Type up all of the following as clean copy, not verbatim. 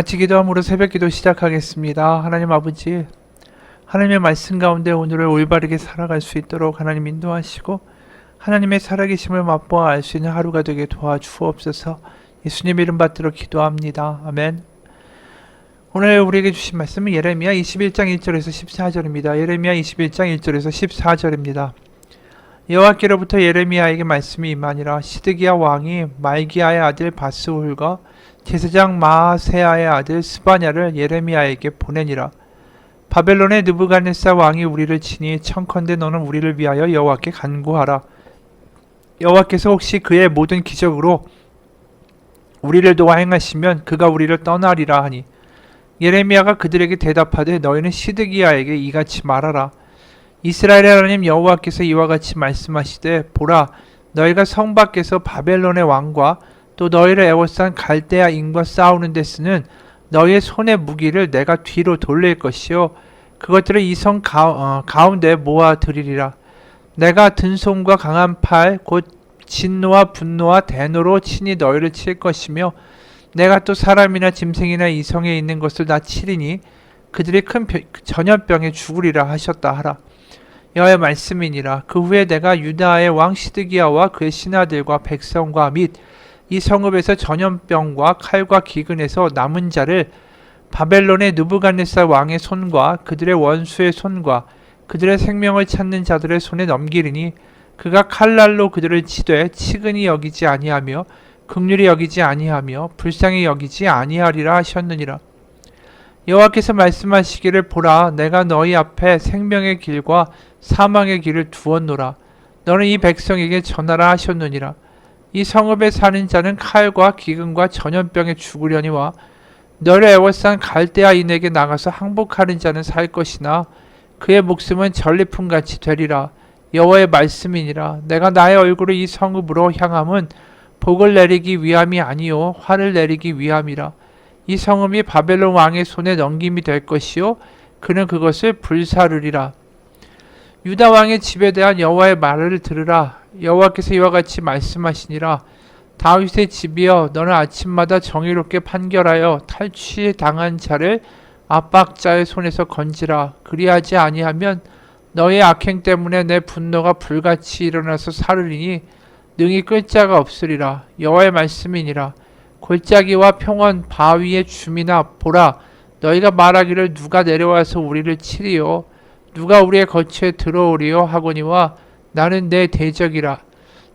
같이 기도함으로 새벽기도 시작하겠습니다. 하나님 아버지, 하나님의 말씀 가운데 오늘을 올바르게 살아갈 수 있도록 하나님 인도하시고 하나님의 살아계심을 맛보아 알 수 있는 하루가 되게 도와주옵소서. 예수님 이름 받들어 기도합니다. 아멘. 오늘 우리에게 주신 말씀은 예레미야 21장 1절에서 14절입니다. 예레미야 21장 1절에서 14절입니다. 여호와께로부터 예레미야에게 말씀이 임하니라. 시드기야 왕이 말기야의 아들 바스훌과 제사장 마아세야의 아들 스바냐를 예레미야에게 보내니라. 바벨론의 느부갓네살 왕이 우리를 치니 청컨대 너는 우리를 위하여 여호와께 간구하라. 여호와께서 혹시 그의 모든 기적으로 우리를 도와 행하시면 그가 우리를 떠나리라 하니, 예레미야가 그들에게 대답하되 너희는 시드기야에게 이같이 말하라. 이스라엘의 하나님 여호와께서 이와 같이 말씀하시되 보라, 너희가 성 밖에서 바벨론의 왕과 또 너희를 애워싼 갈대아 인과 싸우는 데 쓰는 너희의 손의 무기를 내가 뒤로 돌릴 것이요 그것들을 이 성 가운데 모아 드리리라. 내가 든 손과 강한 팔 곧 진노와 분노와 대노로 친히 너희를 칠 것이며 내가 또 사람이나 짐승이나 이 성에 있는 것을 다 치리니 그들이 큰 전염병에 죽으리라 하셨다 하라. 여호와의 말씀이니라. 그 후에 내가 유다의 왕 시드기야와 그의 신하들과 백성과 및 이 성읍에서 전염병과 칼과 기근에서 남은 자를 바벨론의 느부갓네살 왕의 손과 그들의 원수의 손과 그들의 생명을 찾는 자들의 손에 넘기리니 그가 칼날로 그들을 치되 치근히 여기지 아니하며 긍휼히 여기지 아니하며 불쌍히 여기지 아니하리라 하셨느니라. 여호와께서 말씀하시기를 보라, 내가 너희 앞에 생명의 길과 사망의 길을 두었노라. 너는 이 백성에게 전하라 하셨느니라. 이 성읍에 사는 자는 칼과 기근과 전염병에 죽으려니와 너를 애워싼 갈대아인에게 나가서 항복하는 자는 살 것이나 그의 목숨은 전리품같이 되리라. 여호와의 말씀이니라. 내가 나의 얼굴을 이 성읍으로 향함은 복을 내리기 위함이 아니요 화를 내리기 위함이라. 이 성읍이 바벨론 왕의 손에 넘김이 될 것이요 그는 그것을 불사르리라. 유다 왕의 집에 대한 여호와의 말을 들으라. 여호와께서 이와 같이 말씀하시니라. 다윗의 집이여, 너는 아침마다 정의롭게 판결하여 탈취당한 자를 압박자의 손에서 건지라. 그리하지 아니하면 너의 악행 때문에 내 분노가 불같이 일어나서 사르리니 능히 끌 자가 없으리라. 여호와의 말씀이니라. 골짜기와 평원 바위의 주민아, 보라, 너희가 말하기를 누가 내려와서 우리를 치리요 누가 우리의 거처에 들어오리요 하거니와 나는 내 대적이라.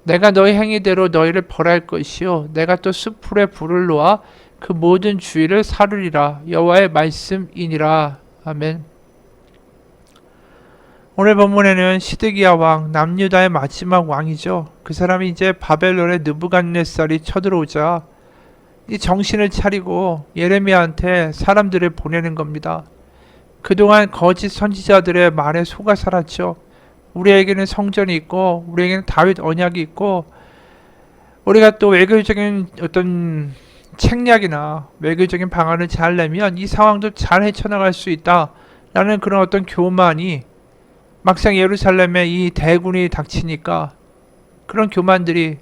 내가 너희 행위대로 너희를 벌할 것이요 내가 또 숲풀에 불을 놓아 그 모든 주위를 사르리라. 여호와의 말씀이니라. 아멘. 오늘 본문에는 시드기야 왕, 남유다의 마지막 왕이죠. 그 사람이 이제 바벨론의 느부갓네살이 쳐들어오자 이 정신을 차리고 예레미야한테 사람들을 보내는 겁니다. 그동안 거짓 선지자들의 말에 속아 살았죠. 우리에게는 성전이 있고 우리에게는 다윗 언약이 있고 우리가 또 외교적인 어떤 책략이나 외교적인 방안을 잘 내면 이 상황도 잘 헤쳐나갈 수 있다 라는 그런 어떤 교만이 막상 예루살렘에 이 대군이 닥치니까 그런 교만들이,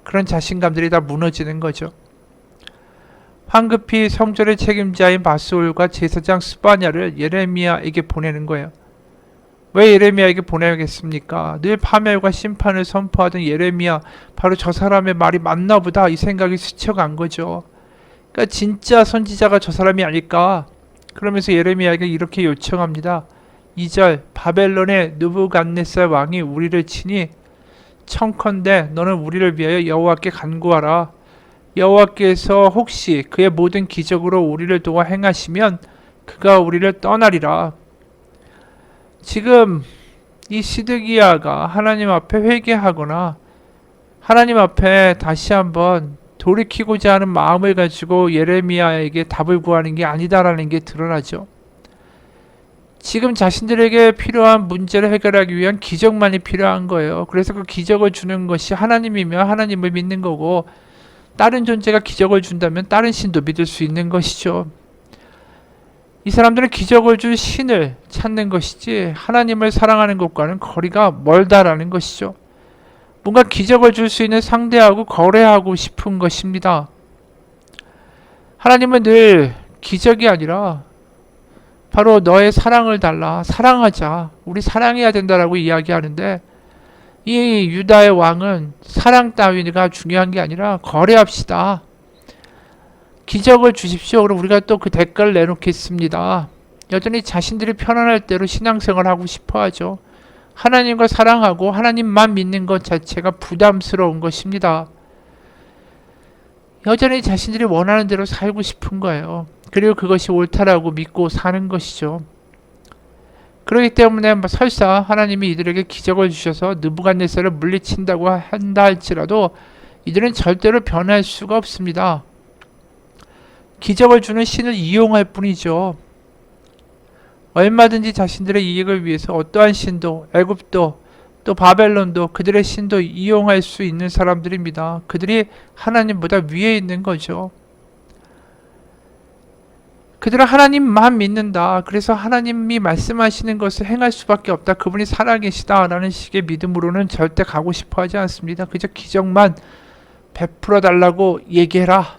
그런 자신감들이 다 무너지는 거죠. 황급히 성전의 책임자인 바스홀과 제사장 스바냐를 예레미야에게 보내는 거예요. 왜 예레미야에게 보내야겠습니까? 늘 파멸과 심판을 선포하던 예레미야, 바로 저 사람의 말이 맞나 보다 이 생각이 스쳐간 거죠. 그러니까 진짜 선지자가 저 사람이 아닐까? 그러면서 예레미야에게 이렇게 요청합니다. 2절, 바벨론의 느부갓네살 왕이 우리를 치니 청컨대 너는 우리를 위하여 여호와께 간구하라. 여호와께서 혹시 그의 모든 기적으로 우리를 도와 행하시면 그가 우리를 떠나리라. 지금 이 시드기야가 하나님 앞에 회개하거나 하나님 앞에 다시 한번 돌이키고자 하는 마음을 가지고 예레미야에게 답을 구하는 게 아니다라는 게 드러나죠. 지금 자신들에게 필요한 문제를 해결하기 위한 기적만이 필요한 거예요. 그래서 그 기적을 주는 것이 하나님이면 하나님을 믿는 거고, 다른 존재가 기적을 준다면 다른 신도 믿을 수 있는 것이죠. 이 사람들은 기적을 줄 신을 찾는 것이지 하나님을 사랑하는 것과는 거리가 멀다라는 것이죠. 뭔가 기적을 줄 수 있는 상대하고 거래하고 싶은 것입니다. 하나님은 늘 기적이 아니라 바로 너의 사랑을 달라. 사랑하자. 우리 사랑해야 된다라고 이야기하는데 이 유다의 왕은 사랑 따위가 중요한 게 아니라 거래합시다. 기적을 주십시오. 그럼 우리가 또 그 대가를 내놓겠습니다. 여전히 자신들이 편안할 대로 신앙생활을 하고 싶어 하죠. 하나님과 사랑하고 하나님만 믿는 것 자체가 부담스러운 것입니다. 여전히 자신들이 원하는 대로 살고 싶은 거예요. 그리고 그것이 옳다라고 믿고 사는 것이죠. 그렇기 때문에 설사 하나님이 이들에게 기적을 주셔서 느부갓네살을 물리친다고 한다 할지라도 이들은 절대로 변할 수가 없습니다. 기적을 주는 신을 이용할 뿐이죠. 얼마든지 자신들의 이익을 위해서 어떠한 신도, 애굽도, 또 바벨론도 그들의 신도 이용할 수 있는 사람들입니다. 그들이 하나님보다 위에 있는 거죠. 그들은 하나님만 믿는다. 그래서 하나님이 말씀하시는 것을 행할 수밖에 없다. 그분이 살아계시다 라는 식의 믿음으로는 절대 가고 싶어 하지 않습니다. 그저 기적만 베풀어 달라고 얘기해라.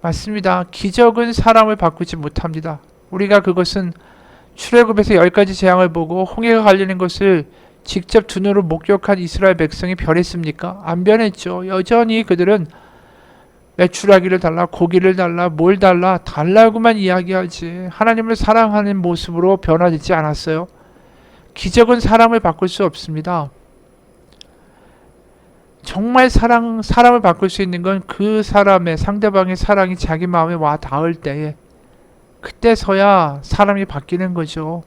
맞습니다. 기적은 사람을 바꾸지 못합니다. 우리가 그것은 출애굽에서 10가지 재앙을 보고 홍해가 갈리는 것을 직접 두 눈으로 목격한 이스라엘 백성이 변했습니까? 안 변했죠. 여전히 그들은 메추라기를 달라, 고기를 달라, 뭘 달라, 달라고만 이야기하지 하나님을 사랑하는 모습으로 변화되지 않았어요. 기적은 사람을 바꿀 수 없습니다. 정말 사람을 바꿀 수 있는 건 그 사람의, 상대방의 사랑이 자기 마음에 와 닿을 때에 그때서야 사람이 바뀌는 거죠.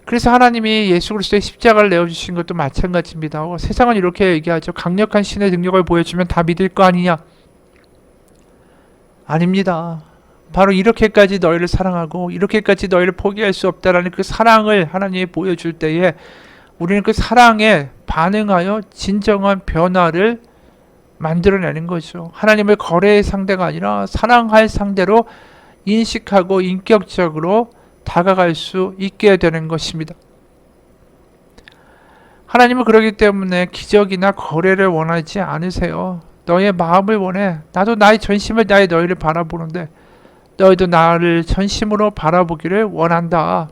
그래서 하나님이 예수 그리스도의 십자가를 내어주신 것도 마찬가지입니다. 세상은 이렇게 얘기하죠. 강력한 신의 능력을 보여주면 다 믿을 거 아니냐? 아닙니다. 바로 이렇게까지 너희를 사랑하고 이렇게까지 너희를 포기할 수 없다라는 그 사랑을 하나님이 보여줄 때에 우리는 그 사랑에 반응하여 진정한 변화를 만들어내는 거죠. 하나님을 거래의 상대가 아니라 사랑할 상대로 인식하고 인격적으로 다가갈 수 있게 되는 것입니다. 하나님은 그러기 때문에 기적이나 거래를 원하지 않으세요. 너의 마음을 원해. 나도 나의 전심을 다해 너희를 바라보는데 너희도 나를 전심으로 바라보기를 원한다.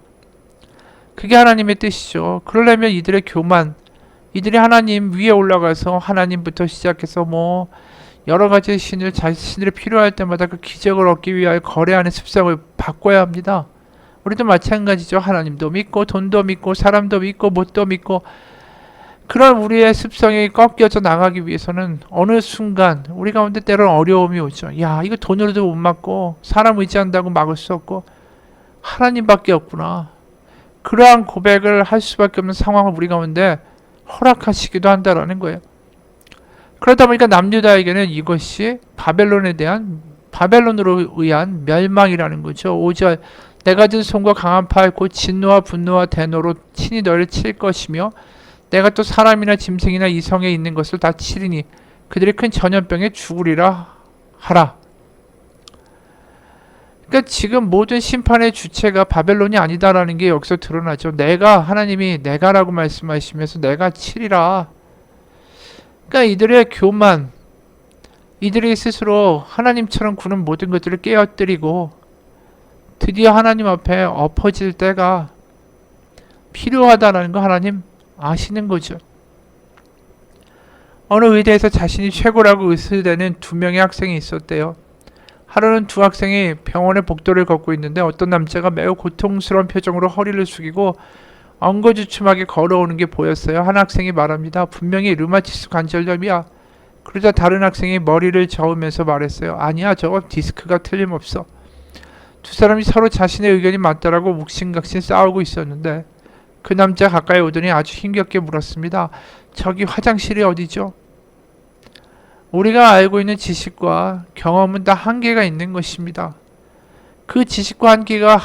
그게 하나님의 뜻이죠. 그러려면 이들의 교만, 이들이 하나님 위에 올라가서 하나님부터 시작해서 여러 가지 신을 자신들이 필요할 때마다 그 기적을 얻기 위하여 거래하는 습성을 바꿔야 합니다. 우리도 마찬가지죠. 하나님도 믿고 돈도 믿고 사람도 믿고 뭣도 믿고 그런 우리의 습성이 꺾여져 나가기 위해서는 어느 순간 우리 가운데 때로는 어려움이 오죠. 야, 이거 돈으로도 못 막고 사람 의지한다고 막을 수 없고 하나님밖에 없구나. 그러한 고백을 할 수밖에 없는 상황을 우리 가운데 허락하시기도 한다라는 거예요. 그러다 보니까 남유다에게는 이것이 바벨론으로 의한 멸망이라는 거죠. 5절 내가 든 손과 강한 팔 곧 진노와 분노와 대노로 친히 너희를 칠 것이며 내가 또 사람이나 짐승이나 이성에 있는 것을 다 치리니 그들이 큰 전염병에 죽으리라 하라. 그러니까 지금 모든 심판의 주체가 바벨론이 아니다라는 게 여기서 드러나죠. 하나님이 내가라고 말씀하시면서 내가 치리라. 그러니까 이들의 교만, 이들이 스스로 하나님처럼 구는 모든 것들을 깨어뜨리고 드디어 하나님 앞에 엎어질 때가 필요하다라는 거 하나님 아시는 거죠. 어느 의대에서 자신이 최고라고 의스되는 2명의 학생이 있었대요. 하루는 두 학생이 병원의 복도를 걷고 있는데 어떤 남자가 매우 고통스러운 표정으로 허리를 숙이고 엉거주춤하게 걸어오는 게 보였어요. 한 학생이 말합니다. 분명히 류마티스 관절염이야. 그러자 다른 학생이 머리를 저으면서 말했어요. 아니야, 저거 디스크가 틀림없어. 두 사람이 서로 자신의 의견이 맞다라고 묵신각신 싸우고 있었는데 그 남자 가까이 오더니 아주 힘겹게 물었습니다. 저기 화장실이 어디죠? 우리가 알고 있는 지식과 경험은 다 한계가 있는 것입니다. 그 지식과 한계가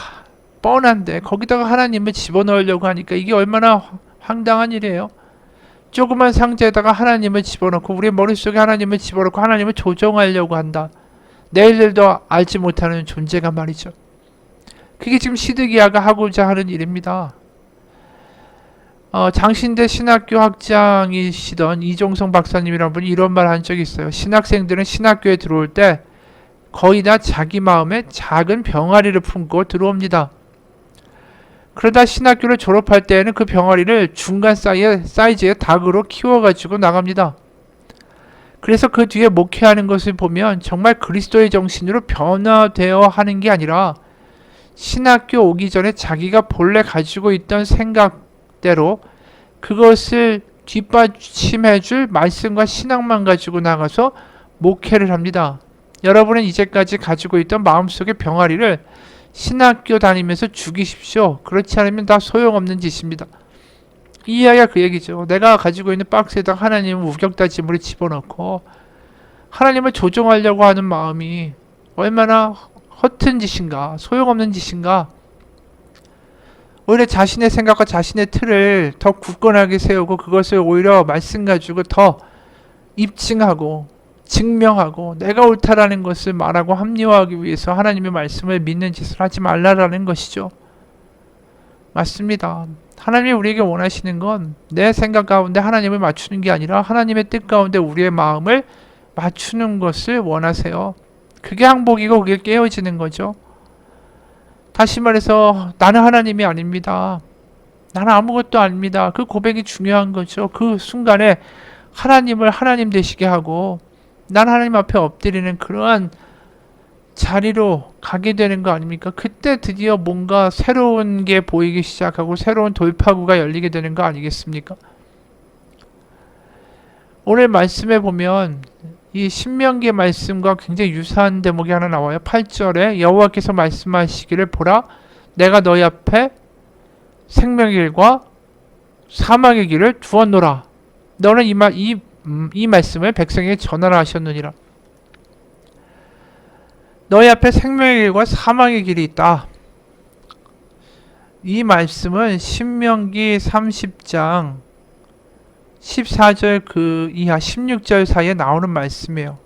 뻔한데 거기다가 하나님을 집어넣으려고 하니까 이게 얼마나 황당한 일이에요. 조그만 상자에다가 하나님을 집어넣고 우리 머릿속에 하나님을 집어넣고 하나님을 조정하려고 한다. 내일도 알지 못하는 존재가 말이죠. 그게 지금 시드기야가 하고자 하는 일입니다. 장신대 신학교 학장이시던 이종성 박사님이라는 분이 이런 말 한 적이 있어요. 신학생들은 신학교에 들어올 때 거의 다 자기 마음에 작은 병아리를 품고 들어옵니다. 그러다 신학교를 졸업할 때에는 그 병아리를 중간 사이즈의 닭으로 키워가지고 나갑니다. 그래서 그 뒤에 목회하는 것을 보면 정말 그리스도의 정신으로 변화되어 하는 게 아니라 신학교 오기 전에 자기가 본래 가지고 있던 생각대로 그것을 뒷받침해줄 말씀과 신앙만 가지고 나가서 목회를 합니다. 여러분은 이제까지 가지고 있던 마음속의 병아리를 신학교 다니면서 죽이십시오. 그렇지 않으면 다 소용없는 짓입니다. 이 이야기가 그 얘기죠. 내가 가지고 있는 박스에다 하나님을 우격다짐으로 집어넣고 하나님을 조종하려고 하는 마음이 얼마나 허튼 짓인가, 소용없는 짓인가. 오히려 자신의 생각과 자신의 틀을 더 굳건하게 세우고 그것을 오히려 말씀 가지고 더 입증하고 증명하고 내가 옳다라는 것을 말하고 합리화하기 위해서 하나님의 말씀을 믿는 짓을 하지 말라라는 것이죠. 맞습니다. 하나님이 우리에게 원하시는 건 내 생각 가운데 하나님을 맞추는 게 아니라 하나님의 뜻 가운데 우리의 마음을 맞추는 것을 원하세요. 그게 항복이고 그게 깨어지는 거죠. 다시 말해서 나는 하나님이 아닙니다. 나는 아무것도 아닙니다. 그 고백이 중요한 거죠. 그 순간에 하나님을 하나님 되시게 하고 난 하나님 앞에 엎드리는 그러한 자리로 가게 되는 거 아닙니까? 그때 드디어 뭔가 새로운 게 보이기 시작하고 새로운 돌파구가 열리게 되는 거 아니겠습니까? 오늘 말씀에 보면 이 신명기의 말씀과 굉장히 유사한 대목이 하나 나와요. 8절에 여호와께서 말씀하시기를 보라 내가 너희 앞에 생명의 길과 사망의 길을 두었노라. 너는 이 말씀을 백성에게 전하라 하셨느니라. 너희 앞에 생명의 길과 사망의 길이 있다. 이 말씀은 신명기 30장 14절 그 이하 16절 사이에 나오는 말씀이에요.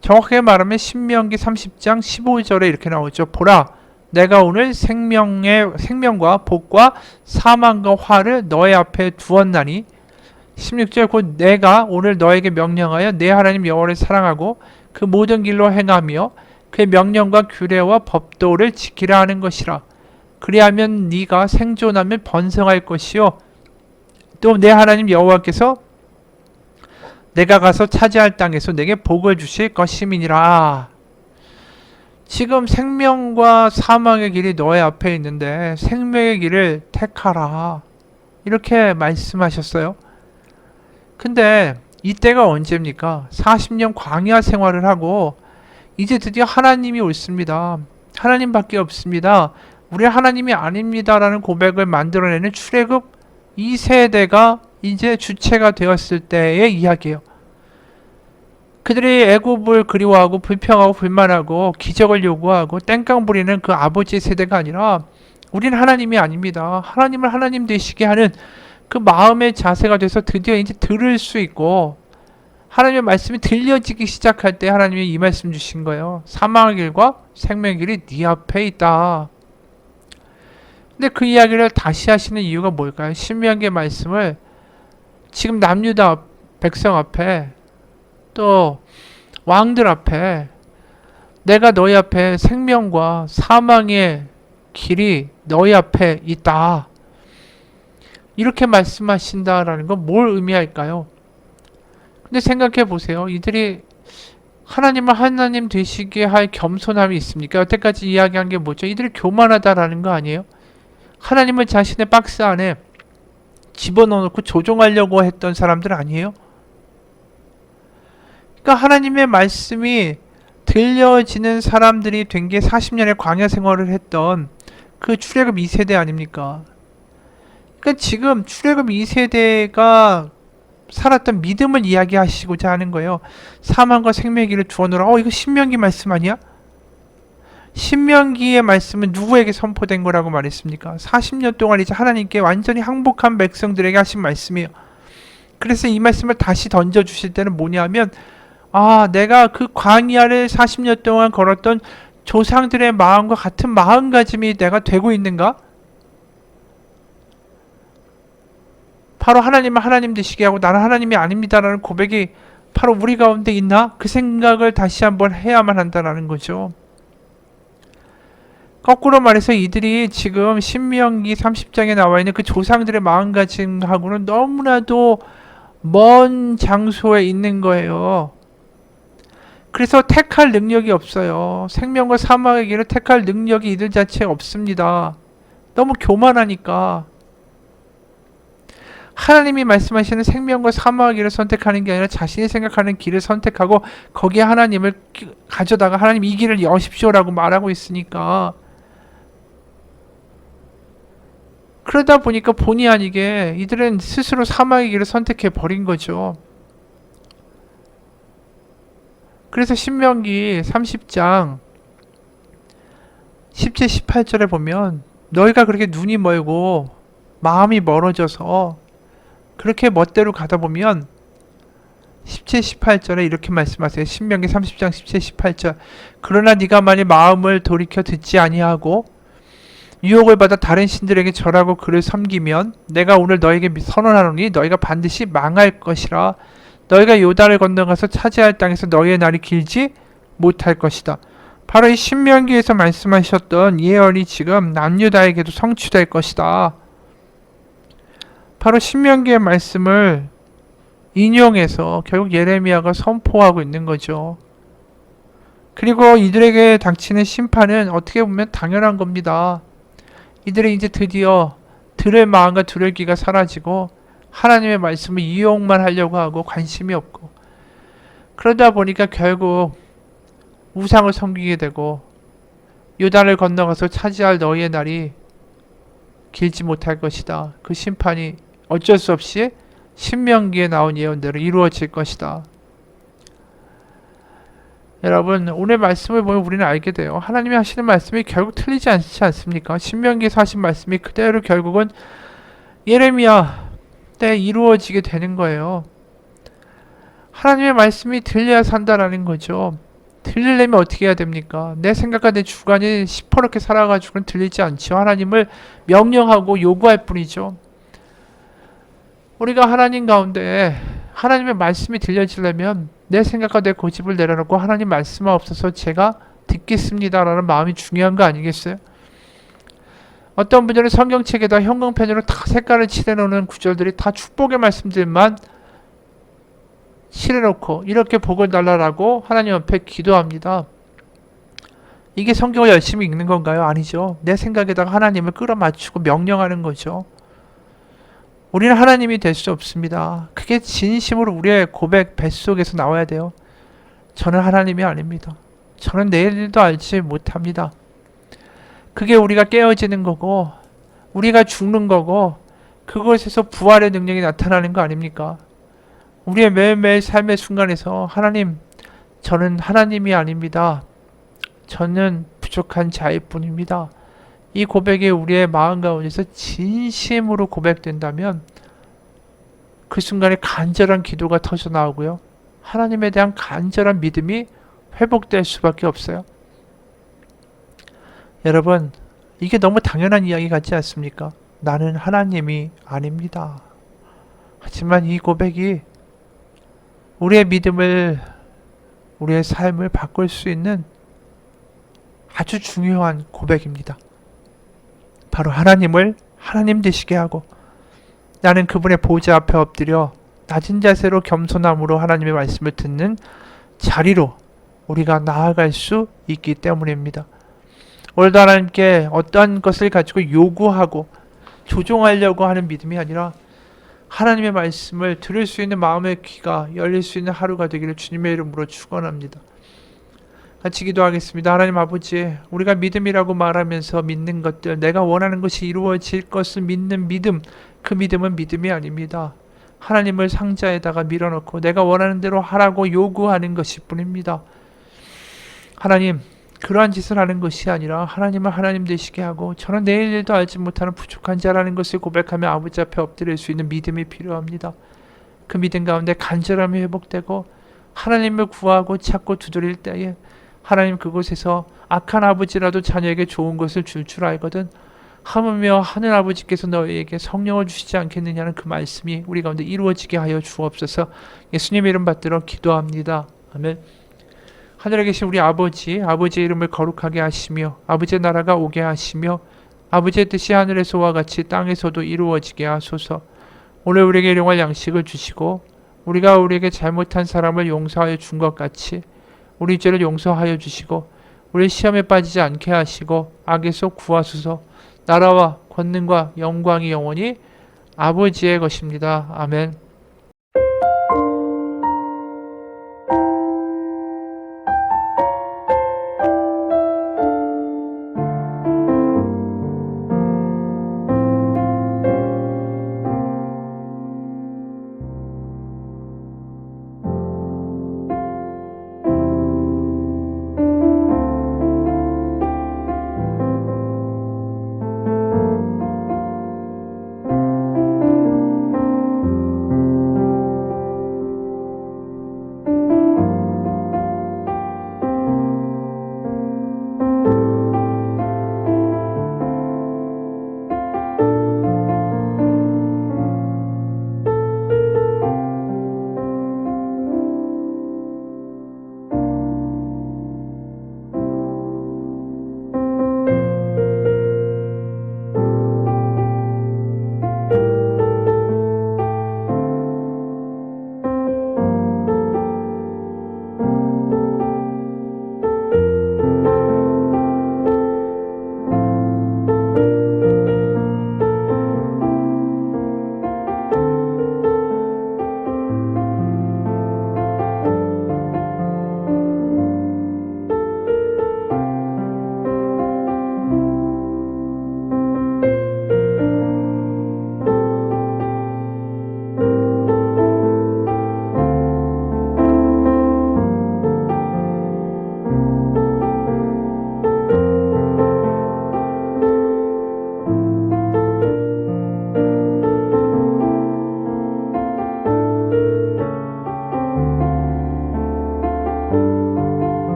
정확하게 말하면 신명기 30장 15절에 이렇게 나오죠. 보라 내가 오늘 생명과 복과 사망과 화를 너희 앞에 두었나니 16절 곧 내가 오늘 너에게 명령하여 내 하나님 여호와를 사랑하고 그 모든 길로 행하며 그의 명령과 규례와 법도를 지키라 하는 것이라. 그리하면 네가 생존하며 번성할 것이요 또 내 하나님 여호와께서 내가 가서 차지할 땅에서 내게 복을 주실 것임이니라. 지금 생명과 사망의 길이 너의 앞에 있는데 생명의 길을 택하라. 이렇게 말씀하셨어요. 근데 이때가 언제입니까? 40년 광야 생활을 하고 이제 드디어 하나님이 옳습니다. 하나님밖에 없습니다. 우리 하나님이 아닙니다라는 고백을 만들어내는 출애굽 2세대가 이제 주체가 되었을 때의 이야기예요. 그들이 애굽을 그리워하고 불평하고 불만하고 기적을 요구하고 땡깡 부리는 그 아버지 세대가 아니라 우리는 하나님이 아닙니다. 하나님을 하나님 되시게 하는 그 마음의 자세가 돼서 드디어 이제 들을 수 있고 하나님의 말씀이 들려지기 시작할 때 하나님이 이 말씀 주신 거예요. 사망의 길과 생명의 길이 네 앞에 있다. 근데 그 이야기를 다시 하시는 이유가 뭘까요? 신명기의 말씀을 지금 남유다 백성 앞에 또 왕들 앞에 내가 너희 앞에 생명과 사망의 길이 너희 앞에 있다. 이렇게 말씀하신다라는 건 뭘 의미할까요? 근데 생각해 보세요. 이들이 하나님을 하나님 되시게 할 겸손함이 있습니까? 여태까지 이야기한 게 뭐죠? 이들이 교만하다라는 거 아니에요? 하나님을 자신의 박스 안에 집어넣고 조종하려고 했던 사람들 아니에요? 그러니까 하나님의 말씀이 들려지는 사람들이 된 게 40년의 광야 생활을 했던 그 출애굽 2세대 아닙니까? 그러니까 지금 출애굽 2세대가 살았던 믿음을 이야기하시고자 하는 거예요. 사망과 생명의 길을 주어놓으라. 이거 신명기 말씀 아니야? 신명기의 말씀은 누구에게 선포된 거라고 말했습니까? 40년 동안 이제 하나님께 완전히 항복한 백성들에게 하신 말씀이에요. 그래서 이 말씀을 다시 던져주실 때는 뭐냐면 내가 그 광야를 40년 동안 걸었던 조상들의 마음과 같은 마음가짐이 내가 되고 있는가? 바로 하나님을 하나님 되시게 하고 나는 하나님이 아닙니다라는 고백이 바로 우리 가운데 있나? 그 생각을 다시 한번 해야만 한다는 거죠. 거꾸로 말해서 이들이 지금 신명기 30장에 나와 있는 그 조상들의 마음가짐하고는 너무나도 먼 장소에 있는 거예요. 그래서 택할 능력이 없어요. 생명과 사망의 길을 택할 능력이 이들 자체에 없습니다. 너무 교만하니까. 하나님이 말씀하시는 생명과 사망의 길을 선택하는 게 아니라 자신이 생각하는 길을 선택하고 거기에 하나님을 가져다가 하나님 이 길을 여십시오라고 말하고 있으니까, 그러다 보니까 본의 아니게 이들은 스스로 사망의 길을 선택해 버린 거죠. 그래서 신명기 30장 10절 18절에 보면 너희가 그렇게 눈이 멀고 마음이 멀어져서 그렇게 멋대로 가다 보면 17, 18절에 이렇게 말씀하세요. 신명기 30장 17, 18절. 그러나 네가 만일 마음을 돌이켜 듣지 아니하고 유혹을 받아 다른 신들에게 절하고 그를 섬기면 내가 오늘 너에게 선언하노니 너희가 반드시 망할 것이라. 너희가 요단을 건너가서 차지할 땅에서 너희의 날이 길지 못할 것이다. 바로 이 신명기에서 말씀하셨던 예언이 지금 남유다에게도 성취될 것이다. 바로 신명기의 말씀을 인용해서 결국 예레미야가 선포하고 있는 거죠. 그리고 이들에게 닥치는 심판은 어떻게 보면 당연한 겁니다. 이들이 이제 드디어 들을 마음과 들을 귀가 사라지고 하나님의 말씀을 이용만 하려고 하고 관심이 없고, 그러다 보니까 결국 우상을 섬기게 되고 요단을 건너가서 차지할 너희의 날이 길지 못할 것이다. 그 심판이 어쩔 수 없이 신명기에 나온 예언대로 이루어질 것이다. 여러분, 오늘 말씀을 보면 우리는 알게 돼요. 하나님이 하시는 말씀이 결국 틀리지 않지 않습니까? 신명기에서 하신 말씀이 그대로 결국은 예레미야 때 이루어지게 되는 거예요. 하나님의 말씀이 들려야 산다라는 거죠. 들리려면 어떻게 해야 됩니까? 내 생각과 내 주관이 시퍼렇게 살아가지고는 들리지 않죠. 하나님을 명령하고 요구할 뿐이죠. 우리가 하나님 가운데 하나님의 말씀이 들려지려면 내 생각과 내 고집을 내려놓고 하나님 말씀하옵소서 제가 듣겠습니다라는 마음이 중요한 거 아니겠어요? 어떤 분들은 성경책에다 형광펜으로 다 색깔을 칠해놓는 구절들이 다 축복의 말씀들만 칠해놓고 이렇게 복을 달라라고 하나님 앞에 기도합니다. 이게 성경을 열심히 읽는 건가요? 아니죠. 내 생각에다가 하나님을 끌어맞추고 명령하는 거죠. 우리는 하나님이 될 수 없습니다. 그게 진심으로 우리의 고백 뱃속에서 나와야 돼요. 저는 하나님이 아닙니다. 저는 내일도 알지 못합니다. 그게 우리가 깨어지는 거고 우리가 죽는 거고 그것에서 부활의 능력이 나타나는 거 아닙니까? 우리의 매일매일 삶의 순간에서 하나님, 저는 하나님이 아닙니다. 저는 부족한 자일 뿐입니다. 이 고백이 우리의 마음 가운데서 진심으로 고백된다면 그 순간에 간절한 기도가 터져 나오고요. 하나님에 대한 간절한 믿음이 회복될 수밖에 없어요. 여러분, 이게 너무 당연한 이야기 같지 않습니까? 나는 하나님이 아닙니다. 하지만 이 고백이 우리의 믿음을, 우리의 삶을 바꿀 수 있는 아주 중요한 고백입니다. 바로 하나님을 하나님 되시게 하고 나는 그분의 보좌 앞에 엎드려 낮은 자세로 겸손함으로 하나님의 말씀을 듣는 자리로 우리가 나아갈 수 있기 때문입니다. 오늘도 하나님께 어떠한 것을 가지고 요구하고 조종하려고 하는 믿음이 아니라 하나님의 말씀을 들을 수 있는 마음의 귀가 열릴 수 있는 하루가 되기를 주님의 이름으로 축원합니다. 같이 기도하겠습니다. 하나님 아버지, 우리가 믿음이라고 말하면서 믿는 것들, 내가 원하는 것이 이루어질 것을 믿는 믿음, 그 믿음은 믿음이 아닙니다. 하나님을 상자에다가 밀어넣고 내가 원하는 대로 하라고 요구하는 것일 뿐입니다. 하나님, 그러한 짓을 하는 것이 아니라 하나님을 하나님 되시게 하고 저는 내일 일도 알지 못하는 부족한 자라는 것을 고백하며 아버지 앞에 엎드릴 수 있는 믿음이 필요합니다. 그 믿음 가운데 간절함이 회복되고 하나님을 구하고 찾고 두드릴 때에 하나님 그곳에서 악한 아버지라도 자녀에게 좋은 것을 줄 알거든 하물며 하늘 아버지께서 너희에게 성령을 주시지 않겠느냐는 그 말씀이 우리 가운데 이루어지게 하여 주옵소서. 예수님의 이름 받들어 기도합니다. 아멘. 하늘에 계신 우리 아버지, 아버지의 이름을 거룩하게 하시며 아버지의 나라가 오게 하시며 아버지의 뜻이 하늘에서와 같이 땅에서도 이루어지게 하소서. 오늘 우리에게 일용할 양식을 주시고 우리가 우리에게 잘못한 사람을 용서하여 준 것 같이 우리 죄를 용서하여 주시고 우리 시험에 빠지지 않게 하시고 악에서 구하소서. 나라와 권능과 영광이 영원히 아버지의 것입니다. 아멘.